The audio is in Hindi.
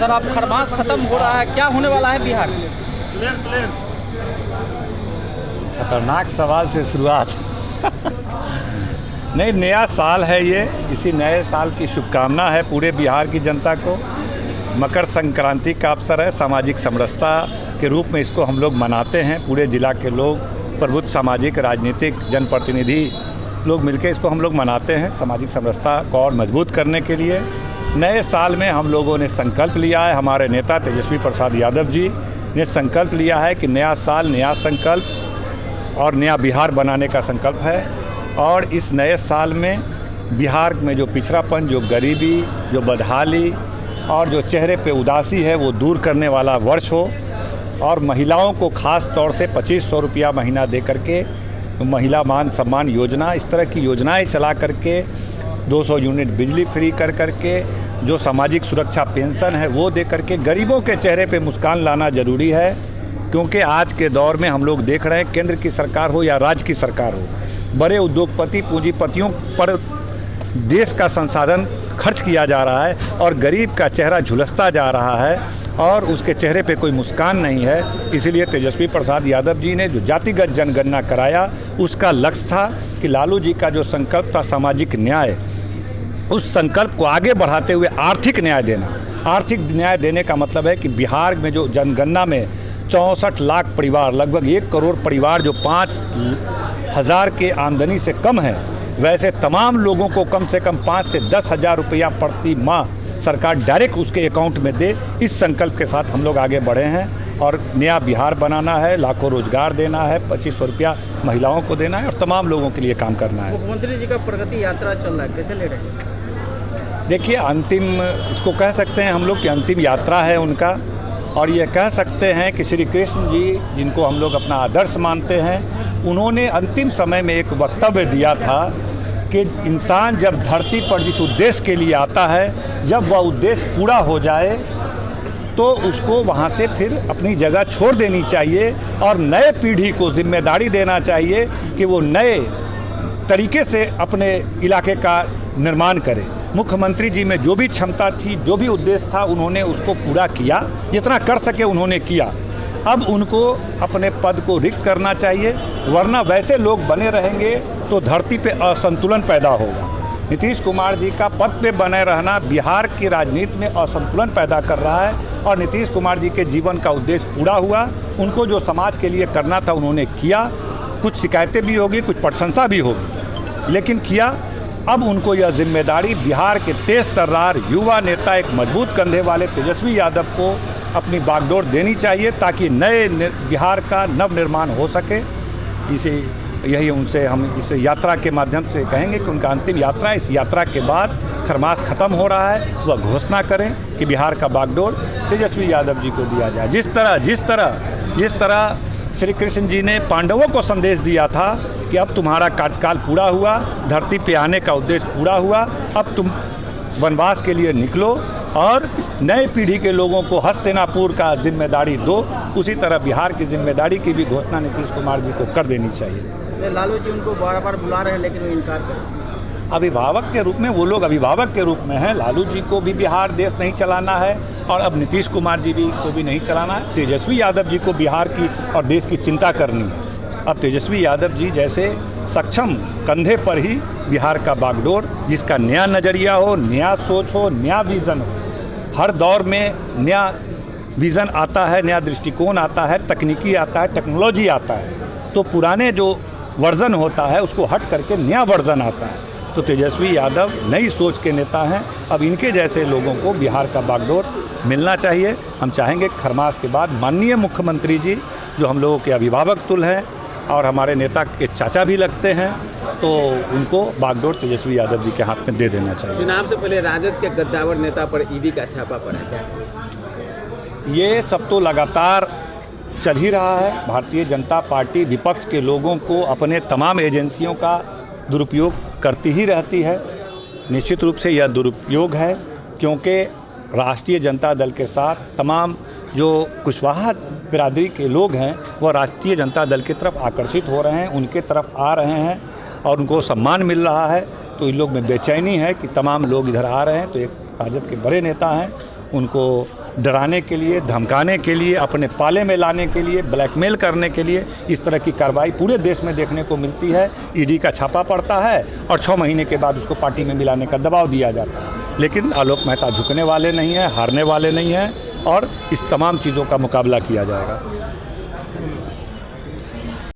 सर अब खरमास खत्म हो रहा है, क्या होने वाला है बिहार? खतरनाक सवाल से शुरुआत। नहीं, नया साल है ये, इसी नए साल की शुभकामना है पूरे बिहार की जनता को। मकर संक्रांति का अवसर है, सामाजिक समरसता के रूप में इसको हम लोग मनाते हैं। पूरे जिला के लोग, प्रबुद्ध सामाजिक राजनीतिक जनप्रतिनिधि लोग मिलकर इसको हम लोग मनाते हैं, सामाजिक समरसता को और मजबूत करने के लिए। नए साल में हम लोगों ने संकल्प लिया है, हमारे नेता तेजस्वी प्रसाद यादव जी ने संकल्प लिया है कि नया साल नया संकल्प और नया बिहार बनाने का संकल्प है। और इस नए साल में बिहार में जो पिछड़ापन, जो गरीबी, जो बदहाली और जो चेहरे पे उदासी है वो दूर करने वाला वर्ष हो। और महिलाओं को ख़ास तौर से 2500 रुपया महीना दे करके महिला मान सम्मान योजना, इस तरह की योजनाएं चला करके 200 यूनिट बिजली फ्री कर करके, जो सामाजिक सुरक्षा पेंशन है वो दे करके गरीबों के चेहरे पे मुस्कान लाना ज़रूरी है। क्योंकि आज के दौर में हम लोग देख रहे हैं, केंद्र की सरकार हो या राज्य की सरकार हो, बड़े उद्योगपति पूंजीपतियों पर देश का संसाधन खर्च किया जा रहा है और गरीब का चेहरा झुलसता जा रहा है और उसके चेहरे पे कोई मुस्कान नहीं है। इसीलिए तेजस्वी प्रसाद यादव जी ने जो जातिगत जनगणना कराया, उसका लक्ष्य था कि लालू जी का जो संकल्प था सामाजिक न्याय, उस संकल्प को आगे बढ़ाते हुए आर्थिक न्याय देना। आर्थिक न्याय देने का मतलब है कि बिहार में जो जनगणना में 64 लाख परिवार, लगभग 1 करोड़ परिवार जो 5,000 के आमदनी से कम है, वैसे तमाम लोगों को कम से कम 5 से 10 हज़ार रुपया प्रति माह सरकार डायरेक्ट उसके अकाउंट में दे। इस संकल्प के साथ हम लोग आगे बढ़े हैं और नया बिहार बनाना है, लाखों रोजगार देना है, 2500 रुपया महिलाओं को देना है और तमाम लोगों के लिए काम करना है। मुख्यमंत्री जी का प्रगति यात्रा चल रहा है, कैसे ले रहे हैं? देखिए, अंतिम इसको कह सकते हैं हम लोग कि अंतिम यात्रा है उनका। और ये कह सकते हैं कि श्री कृष्ण जी, जिनको हम लोग अपना आदर्श मानते हैं, उन्होंने अंतिम समय में एक वक्तव्य दिया था कि इंसान जब धरती पर जिस उद्देश्य के लिए आता है, जब वह उद्देश्य पूरा हो जाए तो उसको वहाँ से फिर अपनी जगह छोड़ देनी चाहिए और नए पीढ़ी को जिम्मेदारी देना चाहिए कि वो नए तरीके से अपने इलाके का निर्माण करे। मुख्यमंत्री जी में जो भी क्षमता थी, जो भी उद्देश्य था, उन्होंने उसको पूरा किया, जितना कर सके उन्होंने किया। अब उनको अपने पद को रिक्त करना चाहिए, वरना वैसे लोग बने रहेंगे तो धरती पे असंतुलन पैदा होगा। नीतीश कुमार जी का पद पे बने रहना बिहार की राजनीति में असंतुलन पैदा कर रहा है और नीतीश कुमार जी के जीवन का उद्देश्य पूरा हुआ। उनको जो समाज के लिए करना था उन्होंने किया। कुछ शिकायतें भी होगी, कुछ प्रशंसा भी होगी, लेकिन किया। अब उनको यह जिम्मेदारी बिहार के तेज तर्रार युवा नेता, एक मजबूत कंधे वाले तेजस्वी यादव को अपनी बागडोर देनी चाहिए ताकि नए बिहार का नव निर्माण हो सके। इसे यही उनसे हम इस यात्रा के माध्यम से कहेंगे कि उनका अंतिम यात्रा, इस यात्रा के बाद खरमास खत्म हो रहा है, वह घोषणा करें कि बिहार का बागडोर तेजस्वी यादव जी को दिया जाए। जिस तरह श्री कृष्ण जी ने पांडवों को संदेश दिया था कि अब तुम्हारा कार्यकाल पूरा हुआ, धरती पे आने का उद्देश्य पूरा हुआ, अब तुम वनवास के लिए निकलो और नए पीढ़ी के लोगों को हस्तिनापुर का जिम्मेदारी दो। उसी तरह बिहार की जिम्मेदारी की भी घोषणा नीतीश कुमार जी को कर देनी चाहिए। लालू जी उनको बार बार बुला रहे हैं लेकिन वो इनकार कर रहे हैं। अभिभावक के रूप में वो लोग अभिभावक के रूप में हैं। लालू जी को भी बिहार देश नहीं चलाना है और अब नीतीश कुमार जी को भी नहीं चलाना है। तेजस्वी यादव जी को बिहार की और देश की चिंता करनी है। अब तेजस्वी यादव जी जैसे सक्षम कंधे पर ही बिहार का बागडोर, जिसका नया नज़रिया हो, नया सोच हो, नया विज़न हो। हर दौर में नया विज़न आता है, नया दृष्टिकोण आता है, तकनीकी आता है, टेक्नोलॉजी आता है। तो पुराने जो वर्जन होता है उसको हट करके नया वर्जन आता है। तो तेजस्वी यादव नई सोच के नेता हैं। अब इनके जैसे लोगों को बिहार का बागडोर मिलना चाहिए। हम चाहेंगे खरमास के बाद माननीय मुख्यमंत्री जी, जो हम लोगों के अभिभावक तुल्य हैं और हमारे नेता के चाचा भी लगते हैं, तो उनको बागडोर तेजस्वी यादव जी के हाथ में दे देना चाहिए। चुनाव से पहले राजद के गद्दावर नेता पर ईडी का छापा पड़ा, क्या ये सब तो लगातार चल ही रहा है। भारतीय जनता पार्टी विपक्ष के लोगों को अपने तमाम एजेंसियों का दुरुपयोग करती ही रहती है। निश्चित रूप से यह दुरुपयोग है, क्योंकि राष्ट्रीय जनता दल के साथ तमाम जो कुशवाहा बिरादरी के लोग हैं वह राष्ट्रीय जनता दल की तरफ आकर्षित हो रहे हैं, उनके तरफ आ रहे हैं और उनको सम्मान मिल रहा है। तो इन लोग में बेचैनी है कि तमाम लोग इधर आ रहे हैं। तो एक राजद के बड़े नेता हैं, उनको डराने के लिए, धमकाने के लिए, अपने पाले में लाने के लिए, ब्लैकमेल करने के लिए इस तरह की कार्रवाई पूरे देश में देखने को मिलती है। ईडी का छापा पड़ता है और 6 महीने के बाद उसको पार्टी में मिलाने का दबाव दिया जाता है। लेकिन आलोक मेहता झुकने वाले नहीं हैं, हारने वाले नहीं हैं और इस तमाम चीज़ों का मुकाबला किया जाएगा।